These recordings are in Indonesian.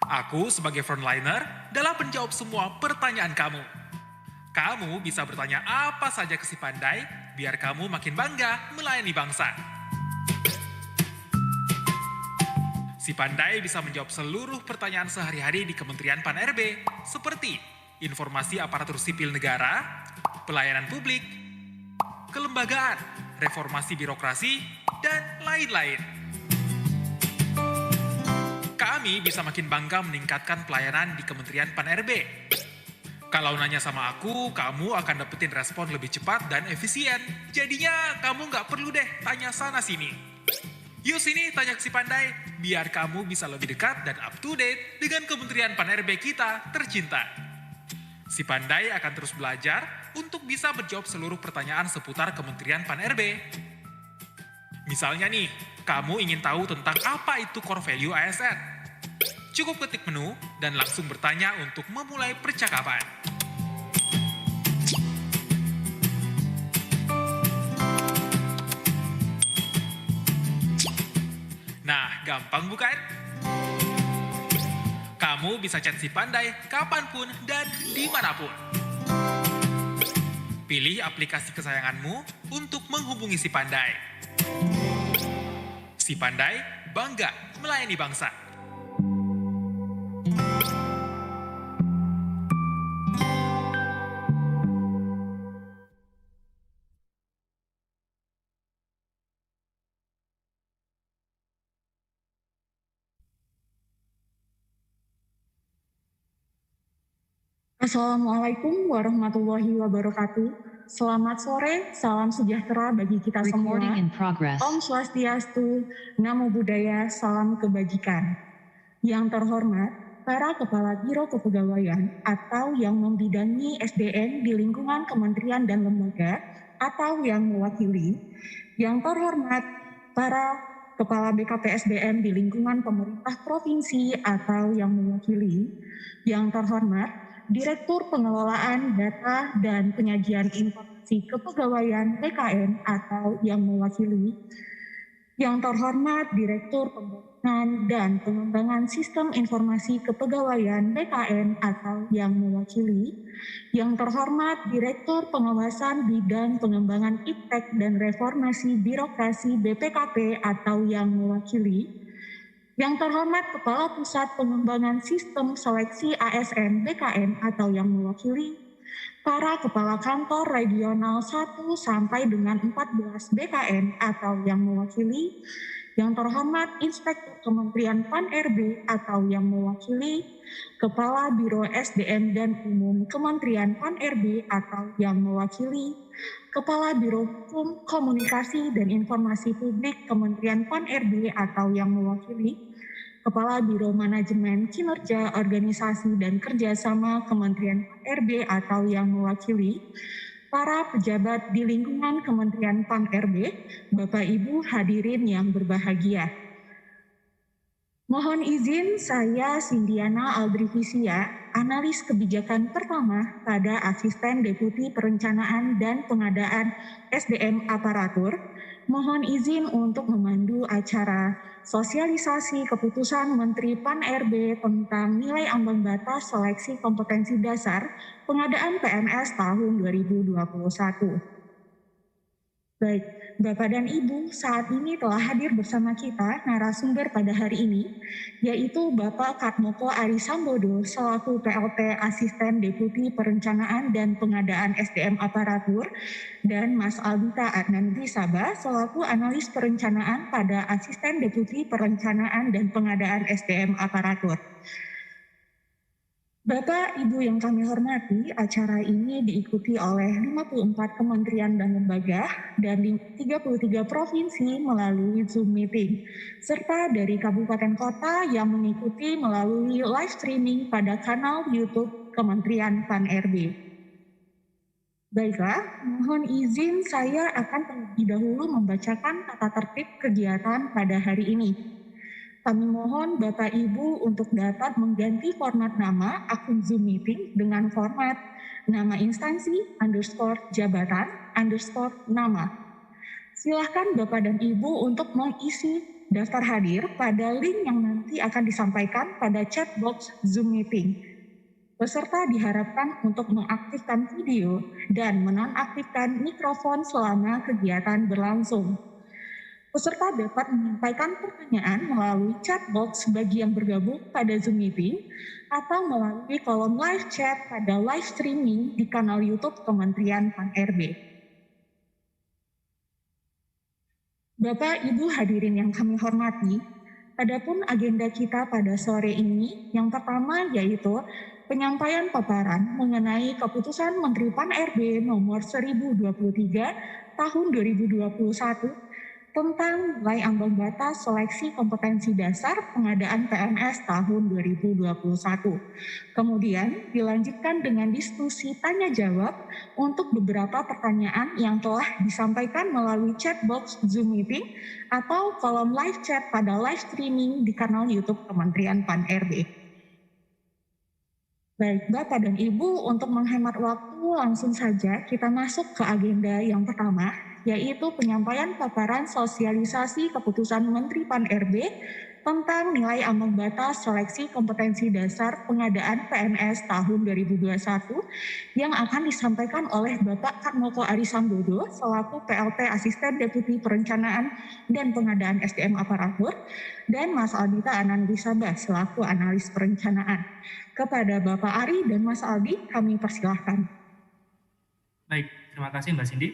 Aku sebagai frontliner dalam menjawab semua pertanyaan kamu. Kamu bisa bertanya apa saja ke si pandai, biar kamu makin bangga melayani bangsa. Si pandai bisa menjawab seluruh pertanyaan sehari-hari di Kementerian Pan-RB, seperti informasi aparatur sipil negara, pelayanan publik, kelembagaan, reformasi birokrasi, dan lain-lain. Kami bisa makin bangga meningkatkan pelayanan di Kementerian Pan-RB. Kalau nanya sama aku, kamu akan dapetin respon lebih cepat dan efisien. Jadinya kamu nggak perlu deh tanya sana-sini. Yuk sini tanya ke si pandai, biar kamu bisa lebih dekat dan up to date dengan Kementerian Pan-RB kita tercinta. Si pandai akan terus belajar untuk bisa menjawab seluruh pertanyaan seputar Kementerian Pan-RB. Misalnya nih, kamu ingin tahu tentang apa itu core value ASN. Cukup ketik menu dan langsung bertanya untuk memulai percakapan. Nah, gampang bukan? Kamu bisa chat si pandai kapanpun dan dimanapun. Pilih aplikasi kesayanganmu untuk menghubungi si pandai. Si pandai bangga melayani bangsa. Assalamualaikum warahmatullahi wabarakatuh. Selamat sore, salam sejahtera bagi kita semua. Recording in progress. Om Swastiastu, Namo Buddhaya, salam kebajikan. Yang terhormat, para Kepala Biro Kepegawaian atau yang membidangi SDM di lingkungan kementerian dan lembaga atau yang mewakili. Yang terhormat, para Kepala BKP SDM di lingkungan pemerintah provinsi atau yang mewakili. Yang terhormat, Direktur Pengelolaan Data dan Penyajian Informasi Kepegawaian BKN atau yang mewakili. Yang terhormat Direktur Pembangunan dan Pengembangan Sistem Informasi Kepegawaian BKN atau yang mewakili. Yang terhormat Direktur Pengawasan Bidang Pengembangan Iptek dan Reformasi Birokrasi BPKP atau yang mewakili. Yang terhormat Kepala Pusat Pengembangan Sistem Seleksi ASN BKN atau yang mewakili. Para Kepala Kantor Regional 1 sampai dengan 14 BKN atau yang mewakili. Yang terhormat Inspektur Kementerian Pan-RB atau yang mewakili. Kepala Biro SDM dan Umum Kementerian Pan-RB atau yang mewakili. Kepala Biro Hukum, Komunikasi dan Informasi Publik Kementerian Pan-RB atau yang mewakili. Kepala Biro Manajemen Kinerja Organisasi dan Kerjasama Kementerian Pan-RB atau yang mewakili. Para pejabat di lingkungan Kementerian Pan-RB, Bapak Ibu hadirin yang berbahagia. Mohon izin saya Sindiana Aldrivisia, analis kebijakan pertama pada Asisten Deputi Perencanaan dan Pengadaan SDM Aparatur. Mohon izin untuk memandu acara sosialisasi keputusan Menteri Pan-RB tentang nilai ambang batas seleksi kompetensi dasar pengadaan PNS tahun 2021. Baik, Bapak dan Ibu, saat ini telah hadir bersama kita narasumber pada hari ini, yaitu Bapak Katmoko Arisambodo selaku PLT Asisten Deputi Perencanaan dan Pengadaan SDM Aparatur, dan Mas Albita Adnan Sabah selaku Analis Perencanaan pada Asisten Deputi Perencanaan dan Pengadaan SDM Aparatur. Bapak, Ibu yang kami hormati, acara ini diikuti oleh 54 kementerian dan lembaga dan 33 provinsi melalui Zoom meeting, serta dari kabupaten kota yang mengikuti melalui live streaming pada kanal YouTube Kementerian Pan-RB. Baiklah, mohon izin saya akan terlebih dahulu membacakan tata tertib kegiatan pada hari ini. Kami mohon Bapak Ibu untuk dapat mengganti format nama akun Zoom meeting dengan format nama instansi _jabatan _nama. Silahkan Bapak dan Ibu untuk mengisi daftar hadir pada link yang nanti akan disampaikan pada chat box Zoom Meeting. Peserta diharapkan untuk mengaktifkan video dan menonaktifkan mikrofon selama kegiatan berlangsung. Peserta dapat menyampaikan pertanyaan melalui chat box bagi yang bergabung pada Zoom Meeting atau melalui kolom live chat pada live streaming di kanal YouTube Kementerian PAN-RB. Bapak Ibu hadirin yang kami hormati, adapun agenda kita pada sore ini yang pertama yaitu penyampaian paparan mengenai keputusan Menteri PAN-RB nomor 1023 tahun 2021 tentang nilai ambang batas seleksi kompetensi dasar pengadaan PNS tahun 2021. Kemudian dilanjutkan dengan diskusi tanya jawab untuk beberapa pertanyaan yang telah disampaikan melalui chat box Zoom Meeting atau kolom live chat pada live streaming di kanal YouTube Kementerian PAN-RB. Baik, Bapak dan Ibu, untuk menghemat waktu langsung saja kita masuk ke agenda yang pertama, yaitu penyampaian paparan sosialisasi keputusan Menteri PAN-RB tentang nilai ambang batas seleksi kompetensi dasar pengadaan PNS tahun 2021 yang akan disampaikan oleh Bapak Karmoko Arisambodo selaku PLT Asisten Deputi Perencanaan dan Pengadaan SDM Aparatur dan Mas Aldita Anandisaba selaku Analis Perencanaan. Kepada Bapak Ari dan Mas Aldi, kami persilahkan. Baik, terima kasih Mbak Cindy.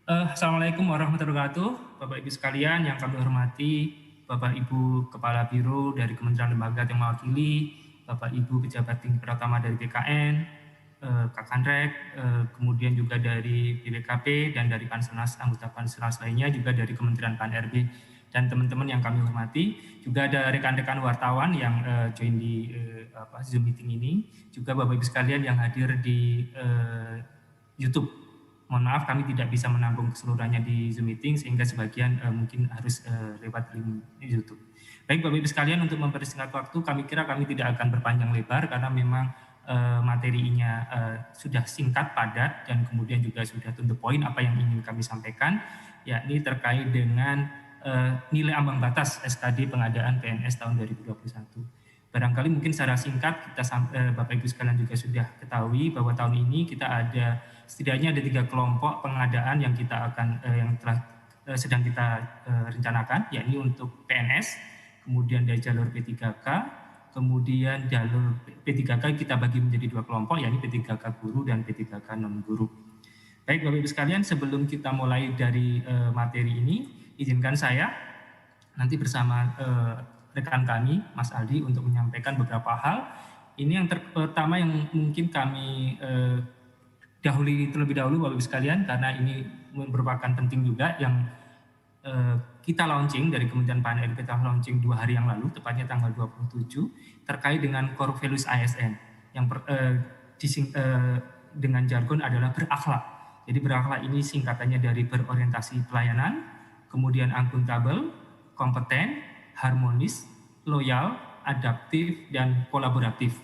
Assalamualaikum warahmatullahi wabarakatuh, Bapak Ibu sekalian yang kami hormati, Bapak Ibu Kepala Biro dari Kementerian Lembaga yang mewakili, Bapak Ibu Pejabat Tinggi Pertama dari BKN, Kakanrek, kemudian juga dari BPKP dan dari Panselnas, anggota Panselnas lainnya, juga dari Kementerian PAN-RB dan teman-teman yang kami hormati. Juga ada rekan-rekan wartawan yang join di Zoom meeting ini, juga Bapak Ibu sekalian yang hadir di YouTube. Mohon maaf kami tidak bisa menampung keseluruhannya di Zoom meeting sehingga sebagian mungkin harus lewat link YouTube. Baik Bapak Ibu sekalian, untuk mempersingkat waktu kami kira kami tidak akan berpanjang lebar karena memang materinya sudah singkat, padat, dan kemudian juga sudah to the point apa yang ingin kami sampaikan, yakni terkait dengan nilai ambang batas SKD pengadaan PNS tahun 2021. Barangkali mungkin secara singkat kita Bapak Ibu sekalian juga sudah ketahui bahwa tahun ini kita setidaknya ada 3 kelompok pengadaan yang kita akan sedang kita rencanakan, yakni untuk PNS, kemudian dari jalur P3K, kemudian jalur P3K kita bagi menjadi 2 kelompok, yakni P3K guru dan P3K non guru. Baik Bapak Ibu sekalian, sebelum kita mulai dari materi ini, izinkan saya nanti bersama rekan kami, Mas Aldi, untuk menyampaikan beberapa hal. Ini yang pertama yang mungkin kami dahului terlebih dahulu Bapak Ibu sekalian, karena ini merupakan penting juga yang kita launching dari Kementerian PAN-RB, kita launching 2 hari yang lalu, tepatnya tanggal 27, terkait dengan core values ASN yang dengan jargon adalah berakhlak. Jadi berakhlak ini singkatannya dari berorientasi pelayanan, kemudian akuntabel, kompeten, harmonis, loyal, adaptif, dan kolaboratif.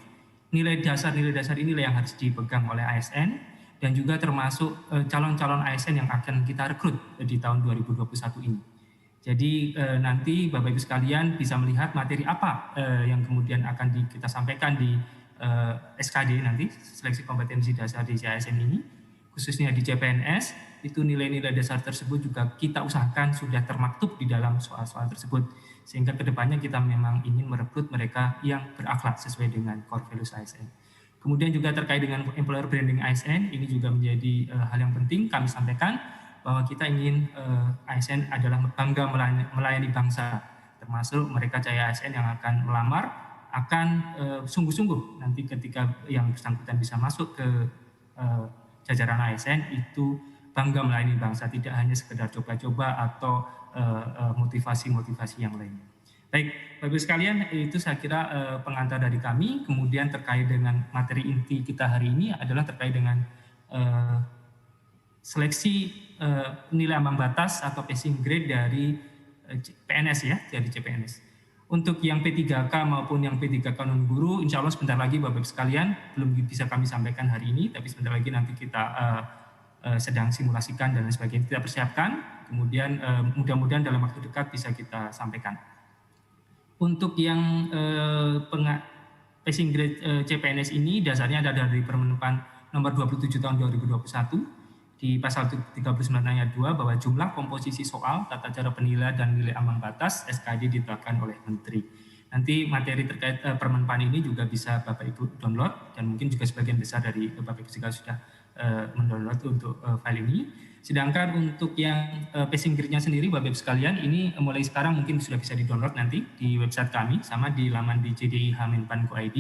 Nilai dasar inilah yang harus dipegang oleh ASN dan juga termasuk calon-calon ASN yang akan kita rekrut di tahun 2021 ini. Jadi nanti Bapak Ibu sekalian bisa melihat materi apa yang kemudian akan kita sampaikan di SKD nanti, seleksi kompetensi dasar di ASN ini, khususnya di CPNS, itu nilai-nilai dasar tersebut juga kita usahakan sudah termaktub di dalam soal-soal tersebut, sehingga kedepannya kita memang ingin merekrut mereka yang berakhlak sesuai dengan core values ASN. Kemudian juga terkait dengan employer branding ASN, ini juga menjadi hal yang penting kami sampaikan, bahwa kita ingin ASN adalah bangga melayani bangsa, termasuk mereka cahaya ASN yang akan melamar, akan sungguh-sungguh nanti ketika yang bersangkutan bisa masuk ke jajaran ASN itu bangga melayani bangsa, tidak hanya sekedar coba-coba atau motivasi-motivasi yang lain. Baik, Bapak Ibu sekalian, itu saya kira pengantar dari kami. Kemudian terkait dengan materi inti kita hari ini adalah terkait dengan seleksi nilai ambang batas atau passing grade dari PNS ya, dari CPNS. Untuk yang P3K maupun yang P3K non guru, insya Allah sebentar lagi Bapak Ibu sekalian, belum bisa kami sampaikan hari ini, tapi sebentar lagi nanti kita sedang simulasikan dan lain sebagainya, kita persiapkan. Kemudian mudah-mudahan dalam waktu dekat bisa kita sampaikan. Untuk yang passing grade CPNS ini dasarnya ada dari Permen-PAN nomor 27 tahun 2021 di pasal 39 ayat 2 bahwa jumlah komposisi soal, tata cara penilaian dan nilai ambang batas SKD ditetapkan oleh Menteri. Nanti materi terkait Permen-PAN ini juga bisa Bapak Ibu download dan mungkin juga sebagian besar dari Bapak Ibu juga sudah mendownload untuk file ini. Sedangkan untuk yang passing grade-nya sendiri Bapak Ibu sekalian ini mulai sekarang mungkin sudah bisa di-download nanti di website kami sama di laman di JDI-Menpan.go.id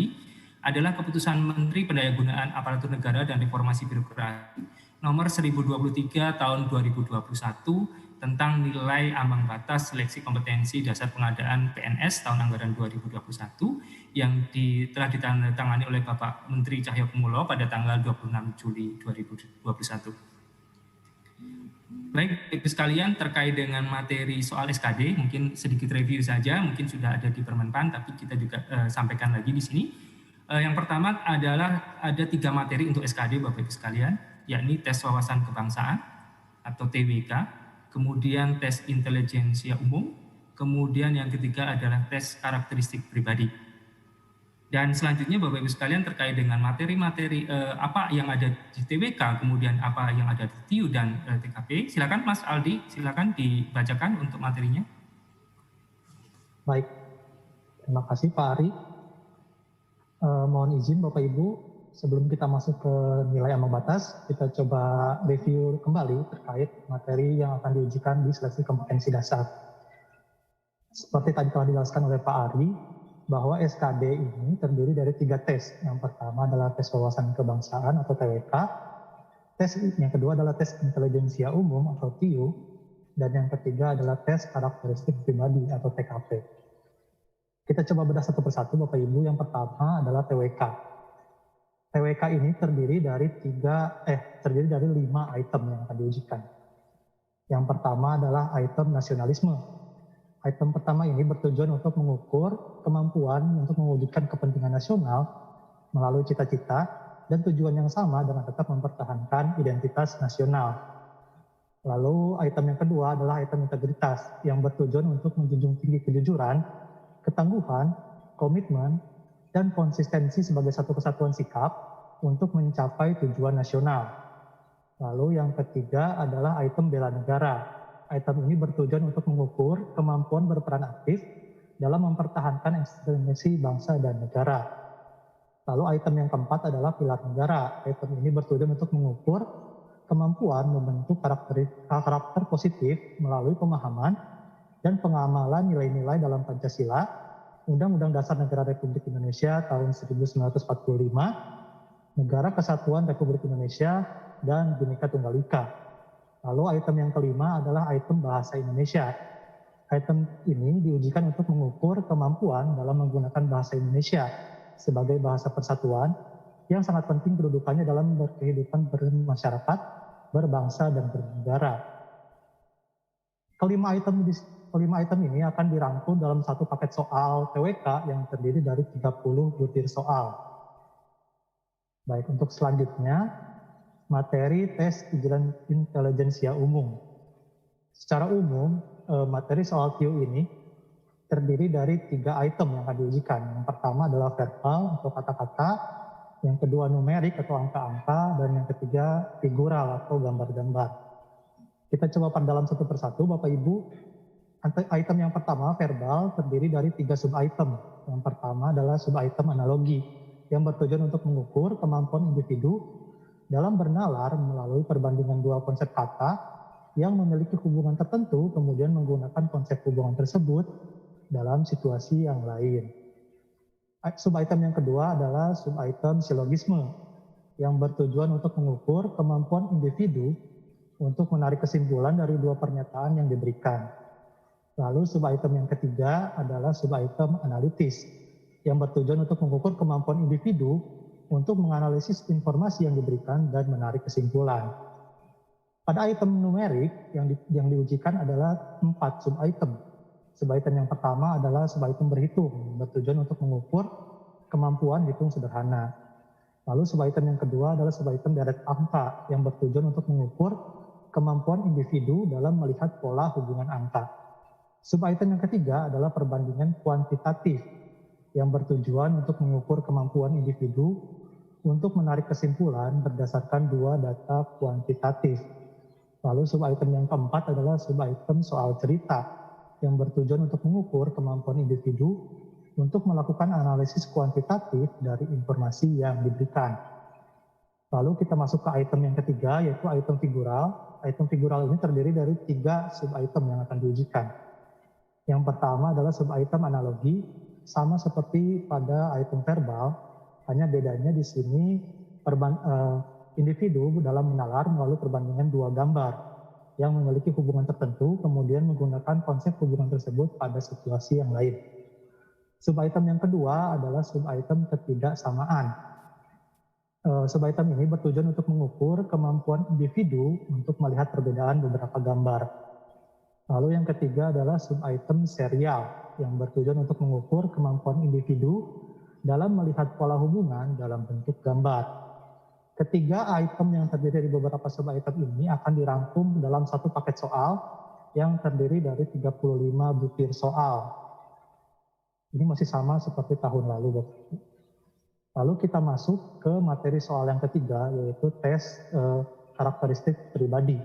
adalah keputusan Menteri Pendayagunaan Aparatur Negara dan Reformasi Birokrasi nomor 1023 tahun 2021 tentang nilai ambang batas seleksi kompetensi dasar pengadaan PNS tahun anggaran 2021 yang telah ditandatangani oleh Bapak Menteri Cahyokumolo pada tanggal 26 Juli 2021. Baik, Ibu sekalian, terkait dengan materi soal SKD, mungkin sedikit review saja, mungkin sudah ada di Permen-PAN, tapi kita juga sampaikan lagi di sini. Yang pertama adalah ada 3 materi untuk SKD, Bapak Ibu sekalian, yakni tes wawasan kebangsaan atau TWK, kemudian tes intelijensia umum, kemudian yang ketiga adalah tes karakteristik pribadi. Dan selanjutnya Bapak Ibu sekalian terkait dengan materi-materi apa yang ada di TWK, kemudian apa yang ada di TIU dan TKP. Silakan Mas Aldi, silakan dibacakan untuk materinya. Baik, terima kasih Pak Ari. Mohon izin Bapak Ibu, sebelum kita masuk ke nilai ambang batas, kita coba review kembali terkait materi yang akan diujikan di seleksi kompetensi dasar. Seperti tadi telah dijelaskan oleh Pak Ari, bahwa SKD ini terdiri dari 3 tes. Yang pertama adalah tes wawasan kebangsaan atau TWK, tes yang kedua adalah tes intelijensia umum atau TIU, dan yang ketiga adalah tes karakteristik pribadi atau TKP. Kita coba bedah satu persatu Bapak Ibu. Yang pertama adalah TWK. TWK ini terdiri dari 5 item yang akan diujikan. Yang pertama adalah item nasionalisme. Item pertama ini bertujuan untuk mengukur kemampuan untuk mewujudkan kepentingan nasional melalui cita-cita dan tujuan yang sama dengan tetap mempertahankan identitas nasional. Lalu item yang kedua adalah item integritas yang bertujuan untuk menjunjung tinggi kejujuran, ketangguhan, komitmen, dan konsistensi sebagai satu kesatuan sikap untuk mencapai tujuan nasional. Lalu yang ketiga adalah item bela negara. Item ini bertujuan untuk mengukur kemampuan berperan aktif dalam mempertahankan eksistensi bangsa dan negara. Lalu item yang keempat adalah pilar negara. Item ini bertujuan untuk mengukur kemampuan membentuk karakter positif melalui pemahaman dan pengamalan nilai-nilai dalam Pancasila, Undang-Undang Dasar Negara Republik Indonesia tahun 1945, Negara Kesatuan Republik Indonesia, dan Bhinneka Tunggal Ika. Lalu item yang kelima adalah item bahasa Indonesia. Item ini diujikan untuk mengukur kemampuan dalam menggunakan bahasa Indonesia sebagai bahasa persatuan yang sangat penting kedudukannya dalam berkehidupan bermasyarakat, berbangsa, dan bernegara. Kelima item ini akan dirangkum dalam satu paket soal TWK yang terdiri dari 30 butir soal. Baik, untuk selanjutnya, materi tes intelijensia umum. Secara umum, materi soal TIU ini terdiri dari 3 item yang akan diujikan. Yang pertama adalah verbal atau kata-kata, yang kedua numerik atau angka-angka, dan yang ketiga figural atau gambar-gambar. Kita coba perdalam satu persatu, Bapak Ibu. Item yang pertama, verbal, terdiri dari 3 sub-item. Yang pertama adalah sub-item analogi, yang bertujuan untuk mengukur kemampuan individu dalam bernalar melalui perbandingan 2 konsep kata yang memiliki hubungan tertentu, kemudian menggunakan konsep hubungan tersebut dalam situasi yang lain. Sub-item yang kedua adalah sub-item silogisme, yang bertujuan untuk mengukur kemampuan individu untuk menarik kesimpulan dari 2 pernyataan yang diberikan. Lalu sub-item yang ketiga adalah sub-item analitis, yang bertujuan untuk mengukur kemampuan individu untuk menganalisis informasi yang diberikan dan menarik kesimpulan. Pada item numerik yang diujikan adalah 4 sub-item. Sub-item yang pertama adalah sub-item berhitung, bertujuan untuk mengukur kemampuan hitung sederhana. Lalu sub-item yang kedua adalah sub-item deret angka, yang bertujuan untuk mengukur kemampuan individu dalam melihat pola hubungan angka. Subitem yang ketiga adalah perbandingan kuantitatif yang bertujuan untuk mengukur kemampuan individu untuk menarik kesimpulan berdasarkan dua data kuantitatif. Lalu subitem yang keempat adalah subitem soal cerita yang bertujuan untuk mengukur kemampuan individu untuk melakukan analisis kuantitatif dari informasi yang diberikan. Lalu kita masuk ke item yang ketiga, yaitu item figural. Item figural ini terdiri dari 3 subitem yang akan diujikan. Yang pertama adalah subitem analogi, sama seperti pada item verbal, hanya bedanya di sini individu dalam menalar melalui perbandingan 2 gambar yang memiliki hubungan tertentu, kemudian menggunakan konsep hubungan tersebut pada situasi yang lain. Subitem yang kedua adalah subitem ketidaksamaan. Subitem ini bertujuan untuk mengukur kemampuan individu untuk melihat perbedaan beberapa gambar. Lalu yang ketiga adalah subitem serial yang bertujuan untuk mengukur kemampuan individu dalam melihat pola hubungan dalam bentuk gambar. Ketiga item yang terdiri dari beberapa subitem ini akan dirangkum dalam satu paket soal yang terdiri dari 35 butir soal. Ini masih sama seperti tahun lalu, Bapak. Lalu kita masuk ke materi soal yang ketiga, yaitu tes karakteristik pribadi.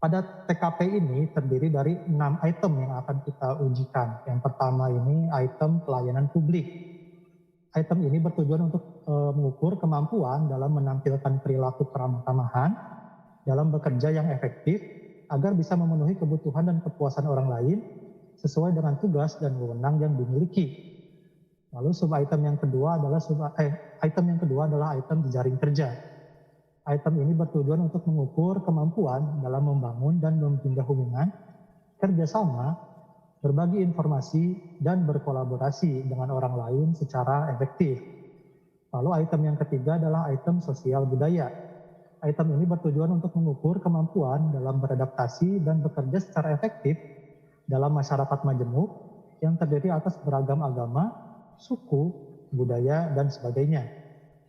Pada TKP ini terdiri dari 6 item yang akan kita ujikan. Yang pertama ini item pelayanan publik. Item ini bertujuan untuk mengukur kemampuan dalam menampilkan perilaku keramah-tamahan, dalam bekerja yang efektif, agar bisa memenuhi kebutuhan dan kepuasan orang lain sesuai dengan tugas dan wewenang yang dimiliki. Lalu subitem yang kedua adalah item jejaring kerja. Item ini bertujuan untuk mengukur kemampuan dalam membangun dan membina hubungan, kerjasama, berbagi informasi, dan berkolaborasi dengan orang lain secara efektif. Lalu item yang ketiga adalah item sosial budaya. Item ini bertujuan untuk mengukur kemampuan dalam beradaptasi dan bekerja secara efektif dalam masyarakat majemuk yang terdiri atas beragam agama, suku, budaya, dan sebagainya.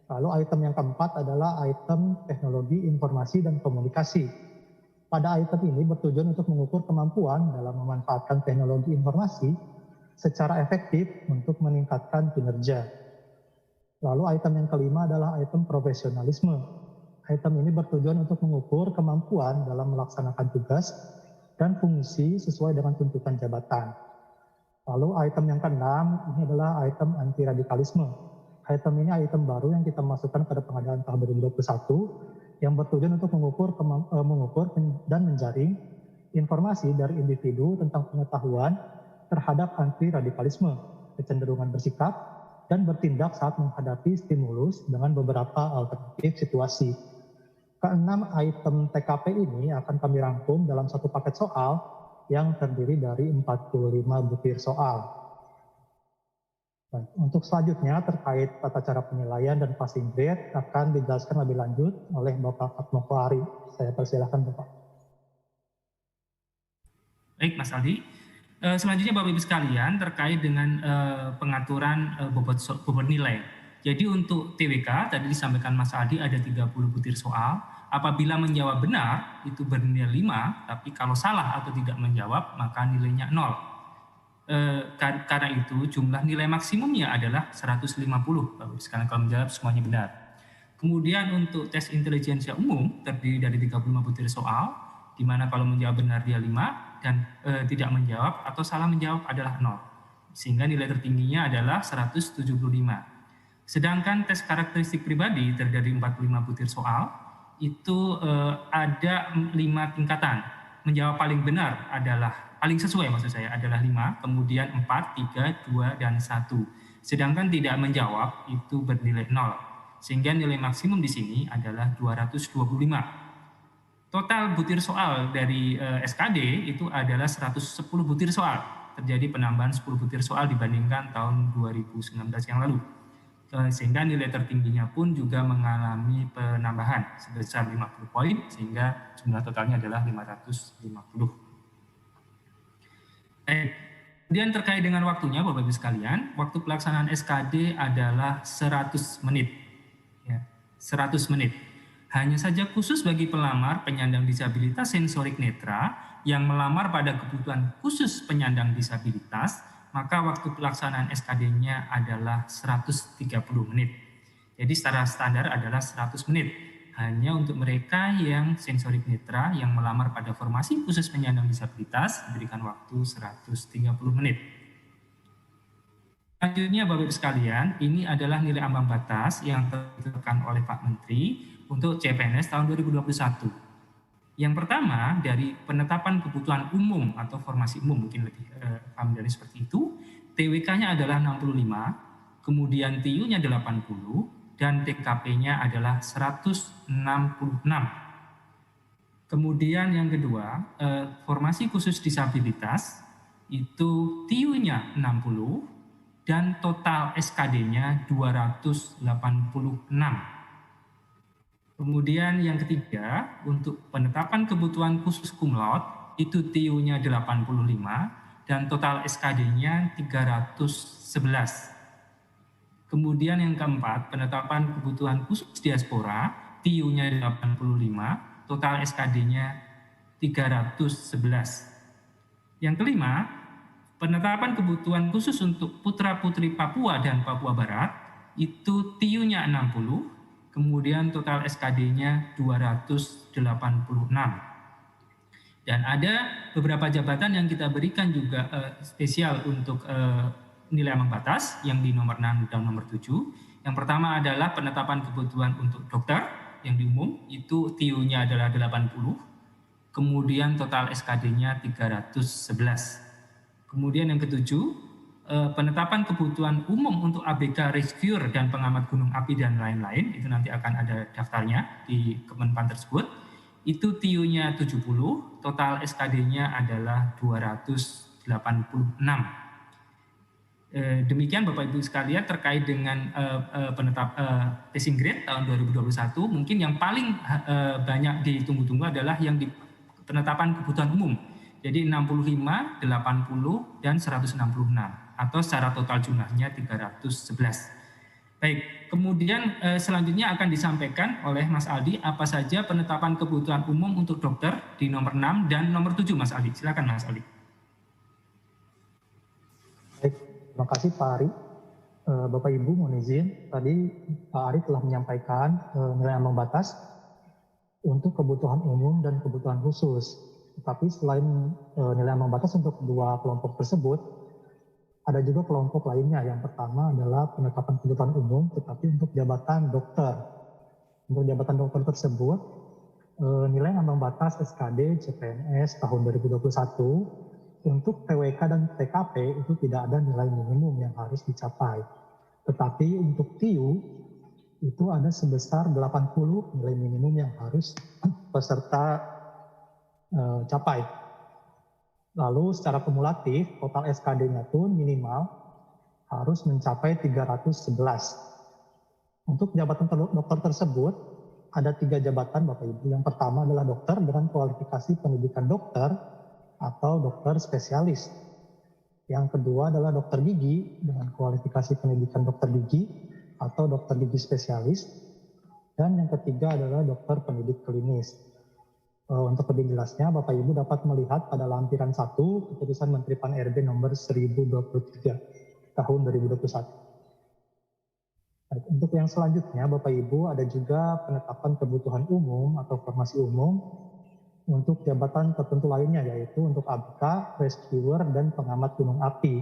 Lalu item yang keempat adalah item teknologi informasi dan komunikasi. Pada item ini bertujuan untuk mengukur kemampuan dalam memanfaatkan teknologi informasi secara efektif untuk meningkatkan kinerja. Lalu item yang kelima adalah item profesionalisme. Item ini bertujuan untuk mengukur kemampuan dalam melaksanakan tugas dan fungsi sesuai dengan tuntutan jabatan. Lalu item yang keenam ini adalah item anti radikalisme. Item ini item baru yang kita masukkan pada pengadaan tahun 2021 yang bertujuan untuk mengukur dan menjaring informasi dari individu tentang pengetahuan terhadap anti radikalisme, kecenderungan bersikap, dan bertindak saat menghadapi stimulus dengan beberapa alternatif situasi. Keenam item TKP ini akan kami rangkum dalam satu paket soal yang terdiri dari 45 butir soal. Baik, untuk selanjutnya terkait tata cara penilaian dan passing grade akan dijelaskan lebih lanjut oleh Bapak Fatmoko Ari. Saya persilahkan Bapak. Baik Mas Aldi. Selanjutnya Bapak Ibu sekalian terkait dengan pengaturan bobot nilai. Jadi untuk TWK tadi disampaikan Mas Aldi ada 30 butir soal. Apabila menjawab benar itu bernilai 5, tapi kalau salah atau tidak menjawab maka nilainya 0. Karena itu jumlah nilai maksimumnya adalah 150. Bapak Ibu sekalian kalau menjawab semuanya benar. Kemudian untuk tes intelijensia umum terdiri dari 35 butir soal, di mana kalau menjawab benar dia 5 dan tidak menjawab atau salah menjawab adalah 0. Sehingga nilai tertingginya adalah 175. Sedangkan tes karakteristik pribadi terdiri dari 45 butir soal, itu ada 5 tingkatan. Menjawab paling benar adalah, paling sesuai maksud saya adalah 5, kemudian 4, 3, 2, dan 1. Sedangkan tidak menjawab itu bernilai 0. Sehingga nilai maksimum di sini adalah 225. Total butir soal dari SKD itu adalah 110 butir soal. Terjadi penambahan 10 butir soal dibandingkan tahun 2019 yang lalu. Sehingga nilai tertingginya pun juga mengalami penambahan sebesar 50 poin, sehingga jumlah totalnya adalah 550. Kemudian terkait dengan waktunya Bapak Ibu sekalian, waktu pelaksanaan SKD adalah 100 menit. Ya, 100 menit. Hanya saja khusus bagi pelamar penyandang disabilitas sensorik netra yang melamar pada kebutuhan khusus penyandang disabilitas, maka waktu pelaksanaan SKD-nya adalah 130 menit. Jadi secara standar adalah 100 menit. Hanya untuk mereka yang sensorik netra yang melamar pada formasi khusus penyandang disabilitas diberikan waktu 130 menit. Selanjutnya Bapak Ibu sekalian, ini adalah nilai ambang batas yang ditetapkan oleh Pak Menteri untuk CPNS tahun 2021. Yang pertama dari penetapan kebutuhan umum atau formasi umum, mungkin lebih familiar seperti itu, TWK-nya adalah 65, kemudian TIU-nya 80, dan TKP-nya adalah 166. Kemudian yang kedua, formasi khusus disabilitas itu TIU-nya 60 dan total SKD-nya 286. Kemudian yang ketiga, untuk penetapan kebutuhan khusus cum laude itu TIU-nya 85 dan total SKD-nya 311. Kemudian yang keempat, penetapan kebutuhan khusus diaspora, TIU-nya 85, total SKD-nya 311. Yang kelima, penetapan kebutuhan khusus untuk putra-putri Papua dan Papua Barat, itu TIU-nya 60, kemudian total SKD-nya 286. Dan ada beberapa jabatan yang kita berikan juga spesial untuk nilai ambang batas yang di nomor 6 dan nomor 7. Yang pertama adalah penetapan kebutuhan untuk dokter yang di umum, itu TIU-nya adalah 80, kemudian total SKD-nya 311. Kemudian yang ketujuh, penetapan kebutuhan umum untuk ABK rescuer dan pengamat gunung api dan lain-lain, itu nanti akan ada daftarnya di Kemenpan tersebut. Itu TIU-nya 70, total SKD-nya adalah 286. Demikian Bapak Ibu sekalian terkait dengan passing grade tahun 2021, mungkin yang paling banyak ditunggu-tunggu adalah yang di penetapan kebutuhan umum. Jadi 65, 80, dan 166 atau secara total jumlahnya 311. Baik, kemudian selanjutnya akan disampaikan oleh Mas Aldi apa saja penetapan kebutuhan umum untuk dokter di nomor 6 dan nomor 7 Mas Aldi. Silakan Mas Aldi. Baik, terima kasih Pak Ari. Bapak Ibu mohon izin, tadi Pak Ari telah menyampaikan nilai ambang batas untuk kebutuhan umum dan kebutuhan khusus. Tetapi selain nilai ambang batas untuk kedua kelompok tersebut, ada juga kelompok lainnya. Yang pertama adalah penetapan kebutuhan umum, tetapi untuk jabatan dokter. Untuk jabatan dokter tersebut, nilai ambang batas SKD CPNS tahun 2021 untuk TWK dan TKP itu tidak ada nilai minimum yang harus dicapai. Tetapi untuk TIU itu ada sebesar 80 nilai minimum yang harus peserta capai. Lalu secara kumulatif total SKD-nya pun minimal harus mencapai 311. Untuk jabatan dokter tersebut ada 3 jabatan Bapak Ibu. Yang pertama adalah dokter dengan kualifikasi pendidikan dokter atau dokter spesialis. Yang kedua adalah dokter gigi dengan kualifikasi pendidikan dokter gigi atau dokter gigi spesialis. Dan yang ketiga adalah dokter pendidik klinis. Untuk lebih jelasnya, Bapak Ibu dapat melihat pada lampiran 1 keputusan Menteri Pan-RB nomor 1023 tahun 2021. Untuk yang selanjutnya, Bapak Ibu ada juga penetapan kebutuhan umum atau formasi umum untuk jabatan tertentu lainnya, yaitu untuk ABK, rescuer, dan pengamat gunung api.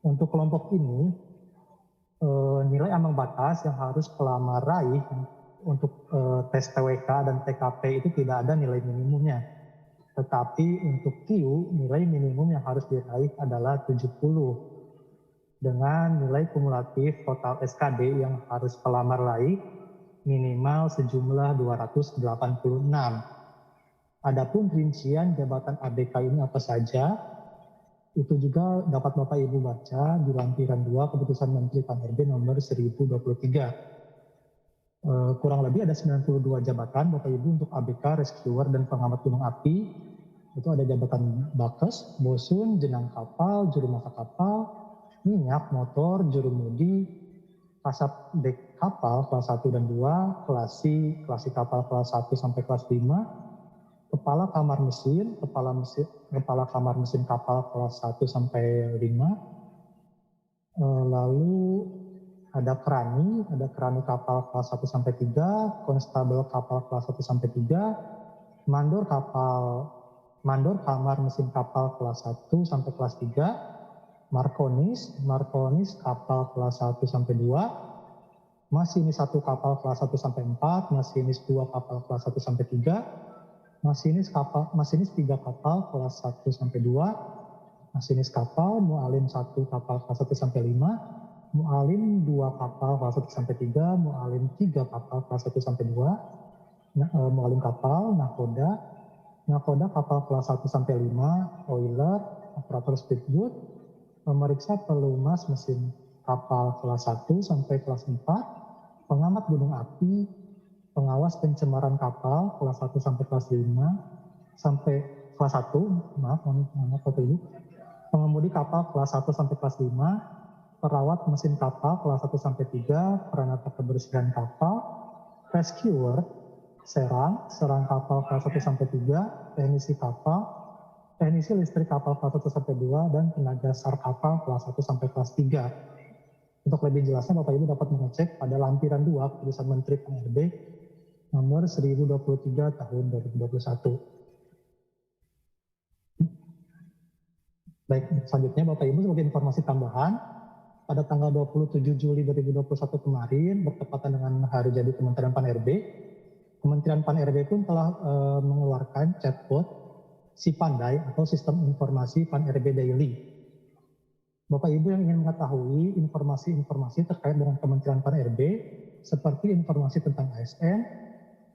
Untuk kelompok ini, nilai ambang batas yang harus pelamar raih untuk tes TWK dan TKP itu tidak ada nilai minimumnya. Tetapi untuk TIU, nilai minimum yang harus diraih adalah 70. Dengan nilai kumulatif total SKD yang harus pelamar raih minimal sejumlah 286. Adapun rincian jabatan ABK ini apa saja, itu juga dapat Bapak Ibu baca di lampiran 2 keputusan Menteri Pan-RB nomor 1023. Kurang lebih ada 92 jabatan Bapak Ibu untuk ABK, rescuer, dan pengamat gunung api. Itu ada jabatan Bakes, Bosun, jenang kapal, juru masak kapal, minyak, motor, jurumudi, kasat dek kapal kelas 1 dan 2, kelasi kapal kelas 1 sampai kelas 5, kepala kamar mesin, kepala kamar mesin kapal kelas 1 sampai 5, lalu ada kerani kapal kelas 1 sampai 3, konstabel kapal kelas 1 sampai 3, mandor kamar mesin kapal kelas 1 sampai kelas 3, markonis kapal kelas 1 sampai 2, masinis 1 kapal kelas 1 sampai 4, masinis 2 kapal kelas 1 sampai 3, masinis 3 kapal kelas 1 sampai 2, masinis kapal, mualim 1 kapal kelas 1 sampai 5, mualim 2 kapal kelas 1 sampai 3, mualim 3 kapal kelas 1 sampai 2, mualim kapal, nakoda kapal kelas 1 sampai 5, oiler, operator speedboat, pemeriksa pelumas mesin kapal kelas 1 sampai kelas 4, pengamat gunung api, pengawas pencemaran kapal kelas 1 sampai kelas 5, sampai kelas 1, maaf Bapak Ibu, pengemudi kapal kelas 1 sampai kelas 5, perawat mesin kapal kelas 1 sampai 3, peranata kebersihan kapal, rescuer, serang kapal kelas 1 sampai 3, teknisi listrik kapal kelas 1 sampai 2, dan tenaga SAR kapal kelas 1 sampai kelas 3. Untuk lebih jelasnya Bapak Ibu dapat mengecek pada lampiran 2 Keputusan Menteri Pan-RB nomor 1023 tahun 2021. Baik, selanjutnya Bapak Ibu sebagai informasi tambahan, pada tanggal 27 Juli 2021 kemarin, bertepatan dengan hari jadi Kementerian Pan-RB, Kementerian Pan-RB pun telah mengeluarkan chatbot Si Pandai atau Sistem Informasi Pan-RB Daily. Bapak Ibu yang ingin mengetahui informasi-informasi terkait dengan Kementerian Pan-RB, seperti informasi tentang ASN,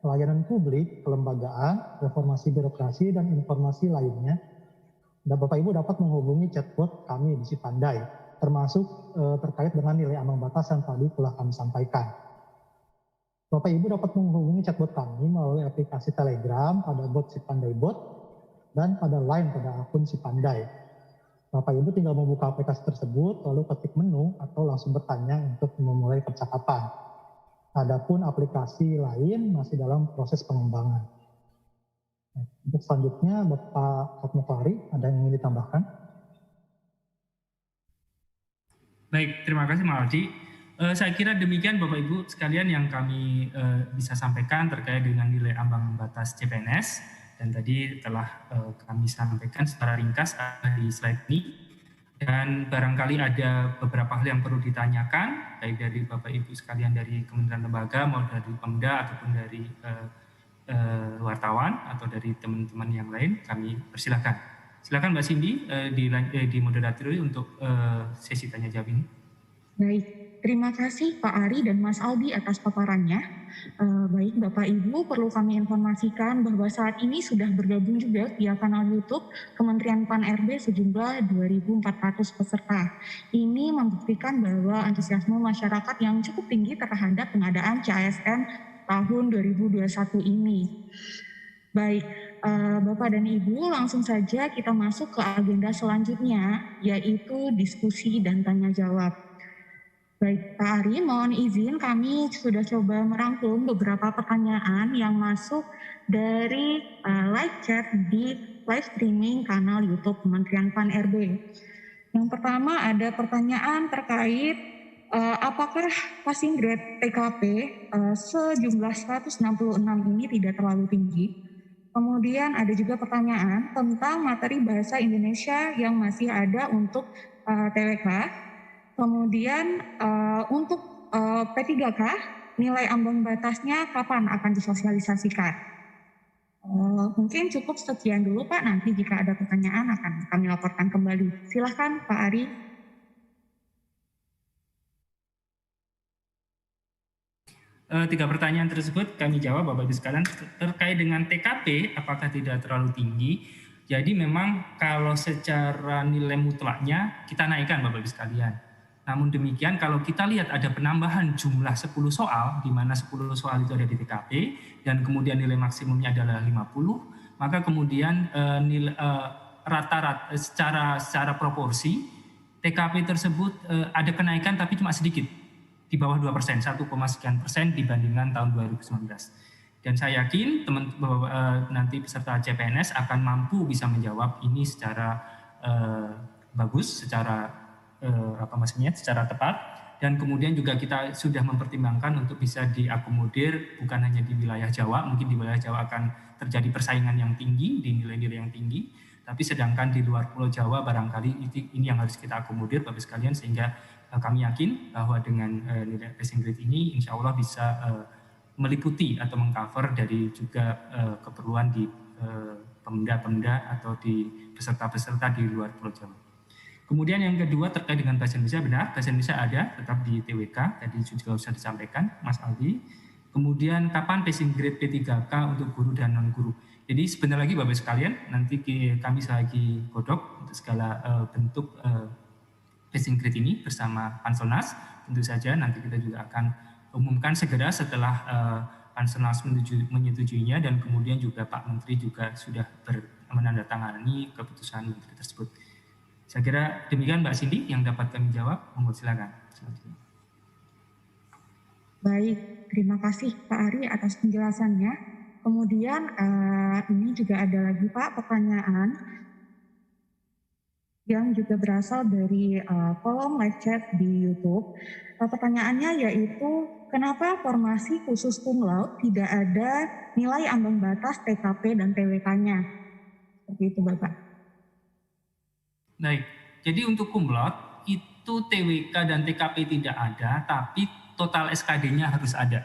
pelayanan publik, kelembagaan, reformasi birokrasi, dan informasi lainnya, dan Bapak Ibu dapat menghubungi chatbot kami di Si Pandai, termasuk terkait dengan nilai ambang batas yang tadi telah kami sampaikan. Bapak Ibu dapat menghubungi chatbot kami melalui aplikasi Telegram pada bot Si Pandai Bot dan pada Line pada akun Si Pandai. Bapak Ibu tinggal membuka aplikasi tersebut, lalu ketik menu atau langsung bertanya untuk memulai percakapan. Adapun aplikasi lain masih dalam proses pengembangan. Untuk selanjutnya, Bapak Fatmufari, ada yang ingin ditambahkan? Baik, terima kasih Mas Aldi. Saya kira demikian Bapak Ibu sekalian yang kami bisa sampaikan terkait dengan nilai ambang batas CPNS, dan tadi telah kami sampaikan secara ringkas di slide ini. Dan barangkali ada beberapa hal yang perlu ditanyakan, baik dari Bapak Ibu sekalian dari Kementerian Lembaga, maupun dari Pemda, ataupun dari wartawan, atau dari teman-teman yang lain, kami persilahkan. Silakan Mbak Cindy di moderatori untuk sesi tanya jawab ini. Baik, terima kasih Pak Ari dan Mas Aldi atas paparannya. Baik Bapak Ibu, perlu kami informasikan bahwa saat ini sudah bergabung juga via kanal YouTube Kementerian Pan-RB sejumlah 2.400 peserta. Ini membuktikan bahwa antusiasme masyarakat yang cukup tinggi terhadap pengadaan CASN tahun 2021 ini. Baik, Bapak dan Ibu, langsung saja kita masuk ke agenda selanjutnya, yaitu diskusi dan tanya jawab. Baik, Pak Ari, mohon izin kami sudah coba merangkum beberapa pertanyaan yang masuk dari live chat di live streaming kanal YouTube Kementerian Pan-RB. Yang pertama ada pertanyaan terkait apakah passing grade TKP sejumlah 166 ini tidak terlalu tinggi. Kemudian ada juga pertanyaan tentang materi bahasa Indonesia yang masih ada untuk TWK. Kemudian untuk P3K, nilai ambang batasnya kapan akan disosialisasikan? Mungkin cukup sekian dulu Pak, nanti jika ada pertanyaan akan kami laporkan kembali. Silakan Pak Ari. Tiga pertanyaan tersebut kami jawab Bapak Ibu sekalian. Terkait dengan TKP, apakah tidak terlalu tinggi? Jadi memang kalau secara nilai mutlaknya kita naikkan Bapak Ibu sekalian. Namun demikian kalau kita lihat ada penambahan jumlah 10 soal, di mana 10 soal itu ada di TKP, dan kemudian nilai maksimumnya adalah 50, maka kemudian rata-rata secara proporsi TKP tersebut ada kenaikan tapi cuma sedikit di bawah 2%, 1, sekian persen dibandingkan tahun 2019. Dan saya yakin nanti peserta CPNS akan mampu bisa menjawab ini secara bagus, secara secara tepat. Dan kemudian juga kita sudah mempertimbangkan untuk bisa diakomodir bukan hanya di wilayah Jawa, mungkin di wilayah Jawa akan terjadi persaingan yang tinggi, di nilai-nilai yang tinggi, tapi sedangkan di luar Pulau Jawa barangkali ini yang harus kita akomodir Bapak sekalian, sehingga kami yakin bahwa dengan nilai passing grade ini insya Allah bisa meliputi atau mengcover dari juga keperluan di pemda-pemda atau di peserta-peserta di luar Pulau Jawa. Kemudian yang kedua terkait dengan bahasa Indonesia, benar, bahasa Indonesia ada tetap di TWK, tadi juga sudah disampaikan Mas Aldi. Kemudian kapan passing grade P3K untuk guru dan non-guru. Jadi sebentar lagi Bapak sekalian, nanti kami lagi godok untuk segala bentuk passing grade ini bersama Panselnas. Tentu saja nanti kita juga akan umumkan segera setelah Panselnas menyetujuinya, dan kemudian juga Pak Menteri juga sudah menandatangani keputusan Menteri tersebut. Saya kira demikian Mbak Cindy yang dapat kami jawab. Mohon silakan. Baik, terima kasih Pak Ari atas penjelasannya. Kemudian ini juga ada lagi Pak pertanyaan yang juga berasal dari kolom live chat di YouTube. Pertanyaannya yaitu, kenapa formasi khusus cum laude tidak ada nilai ambang batas TKP dan TWK-nya? Seperti itu Bapak. Baik, jadi untuk cum laude itu TWK dan TKP tidak ada, tapi total SKD-nya harus ada.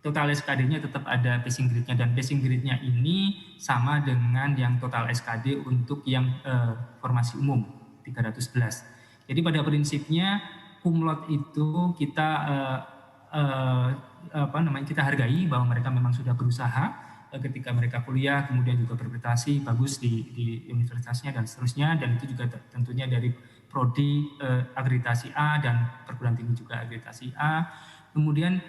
Total SKD-nya tetap ada passing grade-nya, dan passing grade-nya ini sama dengan yang total SKD untuk yang formasi umum 311. Jadi pada prinsipnya cum laude itu kita kita hargai bahwa mereka memang sudah berusaha ketika mereka kuliah, kemudian juga berprestasi bagus di universitasnya dan seterusnya, dan itu juga tentunya dari prodi akreditasi A dan perguruan tinggi juga akreditasi A. Kemudian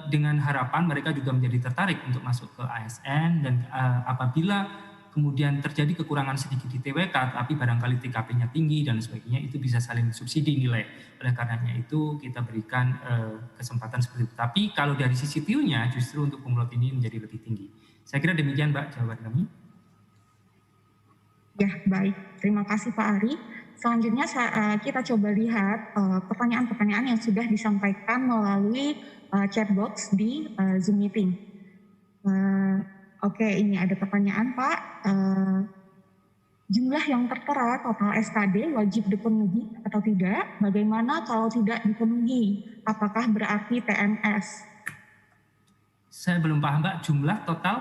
dengan harapan mereka juga menjadi tertarik untuk masuk ke ASN, dan apabila kemudian terjadi kekurangan sedikit di TWK tapi barangkali TKP-nya tinggi dan sebagainya, itu bisa saling subsidi nilai. Oleh karenanya itu kita berikan kesempatan seperti itu. Tapi kalau dari sisi TIU-nya justru untuk cum laude ini menjadi lebih tinggi. Saya kira demikian Mbak jawaban kami. Ya, baik. Terima kasih Pak Ari. Selanjutnya kita coba lihat pertanyaan-pertanyaan yang sudah disampaikan melalui chat box di Zoom meeting. Oke, ini ada pertanyaan Pak. Jumlah yang tertera total SKD wajib dipenuhi atau tidak? Bagaimana kalau tidak dipenuhi? Apakah berarti TMS? Saya belum paham Mbak, jumlah total?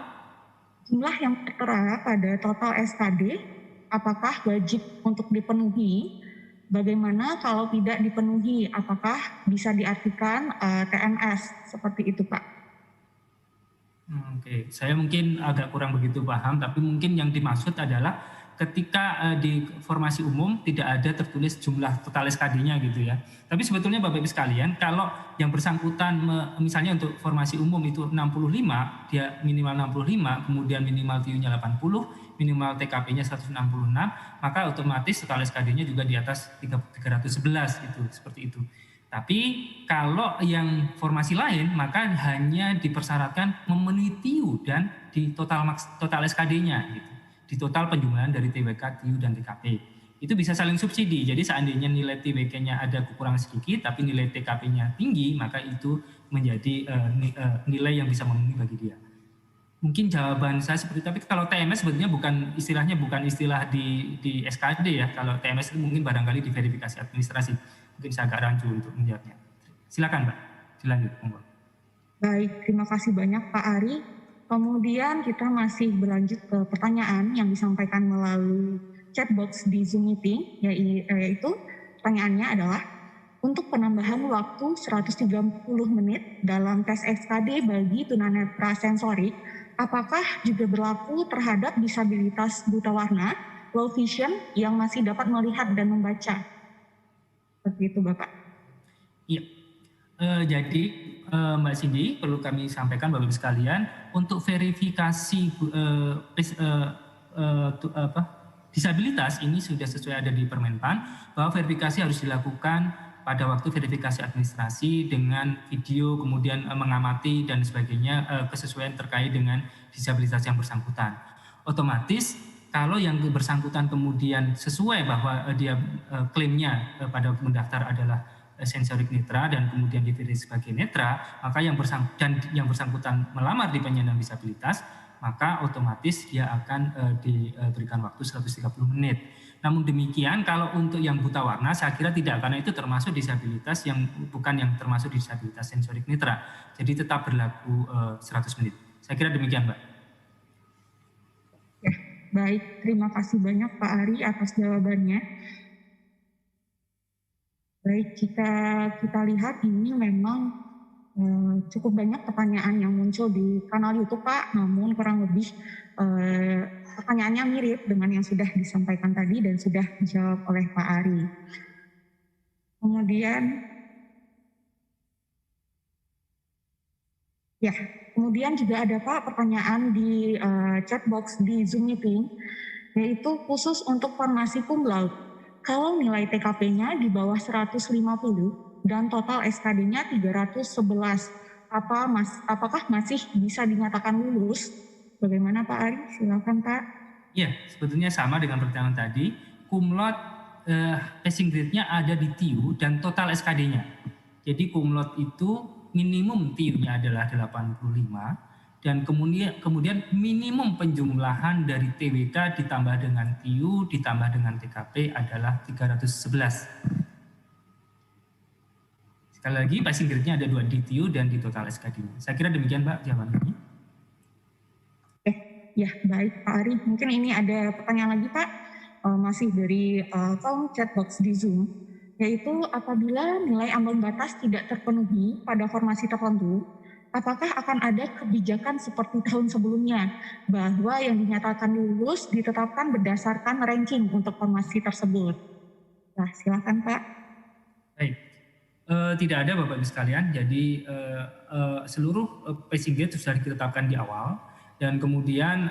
Jumlah yang tertera pada total SKD, apakah wajib untuk dipenuhi? Bagaimana kalau tidak dipenuhi? Apakah bisa diartikan TMS? Seperti itu Pak. Oke, saya mungkin agak kurang begitu paham, tapi mungkin yang dimaksud adalah ketika di formasi umum tidak ada tertulis jumlah total SKD-nya gitu ya. Tapi sebetulnya Bapak Ibu sekalian, kalau yang bersangkutan misalnya untuk formasi umum itu 65, dia minimal 65, kemudian minimal TIU-nya 80, minimal TKP-nya 166, maka otomatis total SKD-nya juga di atas 311 itu, seperti itu. Tapi kalau yang formasi lain maka hanya dipersyaratkan memenuhi TIU dan di total SKD-nya gitu. Di total penjumlahan dari TWK, TIU dan TKP. Itu bisa saling subsidi. Jadi seandainya nilai TWK-nya ada kekurangan sedikit tapi nilai TKP-nya tinggi, maka itu menjadi nilai yang bisa memenuhi bagi dia. Mungkin jawaban saya seperti itu. Tapi kalau TMS sebetulnya bukan istilah di SKD ya. Kalau TMS itu mungkin barangkali di verifikasi administrasi. Mungkin saya agak rancu untuk menjawabnya. Silakan Mbak, dilanjut. Baik, terima kasih banyak Pak Ari. Kemudian kita masih berlanjut ke pertanyaan yang disampaikan melalui chat box di Zoom meeting, yaitu pertanyaannya adalah, untuk penambahan waktu 130 menit dalam tes SKD bagi tunanetra sensorik, apakah juga berlaku terhadap disabilitas buta warna, low vision yang masih dapat melihat dan membaca? Seperti itu Bapak. Iya, jadi Mbak Cindy perlu kami sampaikan Bapak Ibu sekalian, untuk verifikasi disabilitas ini sudah sesuai ada di Permenpan, bahwa verifikasi harus dilakukan pada waktu verifikasi administrasi dengan video, kemudian mengamati dan sebagainya, kesesuaian terkait dengan disabilitas yang bersangkutan. Otomatis kalau yang bersangkutan kemudian sesuai bahwa dia klaimnya pada mendaftar adalah sensorik netra dan kemudian dipilih sebagai netra, maka yang bersangkutan melamar di penyandang disabilitas, maka otomatis dia akan diberikan waktu 130 menit. Namun demikian kalau untuk yang buta warna saya kira tidak, karena itu termasuk disabilitas yang bukan yang termasuk disabilitas sensorik netra. Jadi tetap berlaku 100 menit. Saya kira demikian, Mbak. Ya, baik, terima kasih banyak Pak Ari atas jawabannya. Baik, jika kita lihat ini memang cukup banyak pertanyaan yang muncul di kanal YouTube Pak, namun kurang lebih pertanyaannya mirip dengan yang sudah disampaikan tadi dan sudah dijawab oleh Pak Ari. Kemudian juga ada Pak pertanyaan di chat box di Zoom meeting, yaitu khusus untuk formasi cum laude. Kalau nilai TKP-nya di bawah 150 dan total SKD-nya 311, apakah masih bisa dinyatakan lulus? Bagaimana Pak Ari? Silakan Pak. Iya, sebetulnya sama dengan pertanyaan tadi. Cum laude passing grade-nya ada di TIU dan total SKD-nya. Jadi cum laude itu minimum TIU-nya adalah 85 dan kemudian minimum penjumlahan dari TWK ditambah dengan TIU ditambah dengan TKP adalah 311. Sekali lagi passing grade-nya ada 2 di TIU dan di total SKD-nya. Saya kira demikian Mbak jawabannya. Ya, baik Pak Ari. Mungkin ini ada pertanyaan lagi Pak, masih dari kolom chat box di Zoom, yaitu apabila nilai ambang batas tidak terpenuhi pada formasi tertentu, apakah akan ada kebijakan seperti tahun sebelumnya bahwa yang dinyatakan lulus ditetapkan berdasarkan ranking untuk formasi tersebut? Nah, silakan Pak. Baik. Tidak ada Bapak Ibu sekalian, jadi seluruh passing grade sudah ditetapkan di awal dan kemudian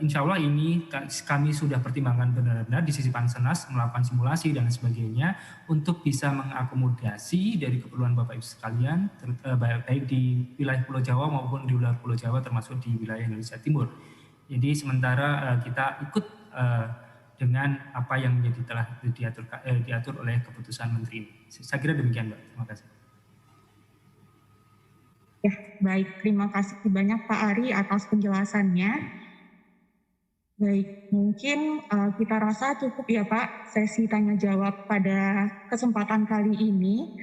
insya Allah ini kami sudah pertimbangkan benar-benar di sisi Pansenas melakukan simulasi dan sebagainya untuk bisa mengakomodasi dari keperluan Bapak Ibu sekalian baik di wilayah Pulau Jawa maupun di luar Pulau Jawa termasuk di wilayah Indonesia Timur. Jadi sementara kita ikut dengan apa yang telah diatur oleh keputusan Menteri ini. Saya kira demikian Mbak. Terima kasih. Ya, baik. Terima kasih banyak Pak Ari atas penjelasannya. Baik, mungkin kita rasa cukup ya Pak sesi tanya jawab pada kesempatan kali ini.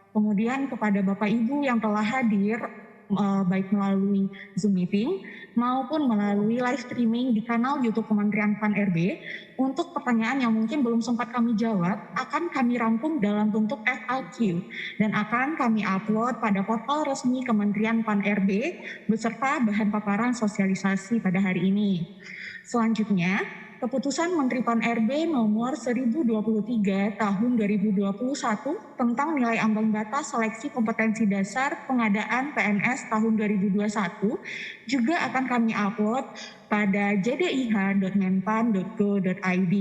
Kemudian kepada Bapak Ibu yang telah hadir, baik melalui Zoom meeting maupun melalui live streaming di kanal YouTube Kementerian PAN-RB, untuk pertanyaan yang mungkin belum sempat kami jawab akan kami rangkum dalam bentuk FAQ dan akan kami upload pada portal resmi Kementerian PAN-RB beserta bahan paparan sosialisasi pada hari ini. Selanjutnya, Keputusan Menteri PAN-RB nomor 1023 tahun 2021 tentang nilai ambang batas seleksi kompetensi dasar pengadaan PNS tahun 2021 juga akan kami upload pada jdih.menpan.go.id.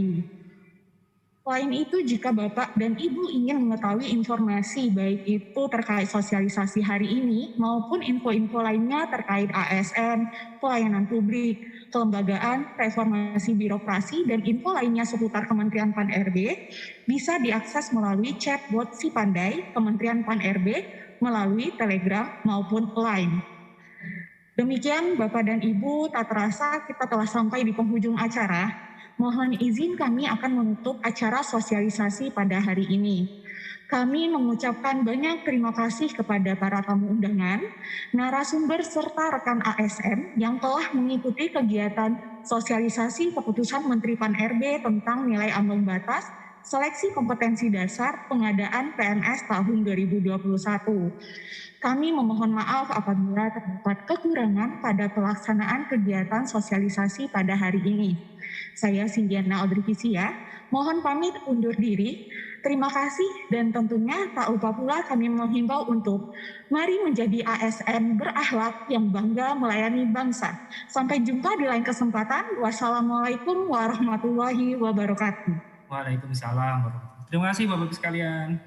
Selain itu, jika Bapak dan Ibu ingin mengetahui informasi baik itu terkait sosialisasi hari ini maupun info-info lainnya terkait ASN, pelayanan publik, kelembagaan, reformasi birokrasi, dan info lainnya seputar Kementerian PAN-RB, bisa diakses melalui chatbot Si Pandai Kementerian PAN-RB melalui Telegram maupun Line. Demikian Bapak dan Ibu, tak terasa kita telah sampai di penghujung acara. Mohon izin kami akan menutup acara sosialisasi pada hari ini. Kami mengucapkan banyak terima kasih kepada para tamu undangan, narasumber serta rekan ASN yang telah mengikuti kegiatan sosialisasi keputusan Menteri PAN-RB tentang nilai ambang batas seleksi kompetensi dasar pengadaan PNS tahun 2021. Kami memohon maaf apabila terdapat kekurangan pada pelaksanaan kegiatan sosialisasi pada hari ini. Saya Sindiana Audrivisia, mohon pamit undur diri. Terima kasih dan tentunya tak lupa pula kami menghimbau untuk mari menjadi ASN berakhlak yang bangga melayani bangsa. Sampai jumpa di lain kesempatan. Wassalamualaikum warahmatullahi wabarakatuh. Waalaikumsalam warahmatullahi wabarakatuh. Terima kasih Bapak Ibu sekalian.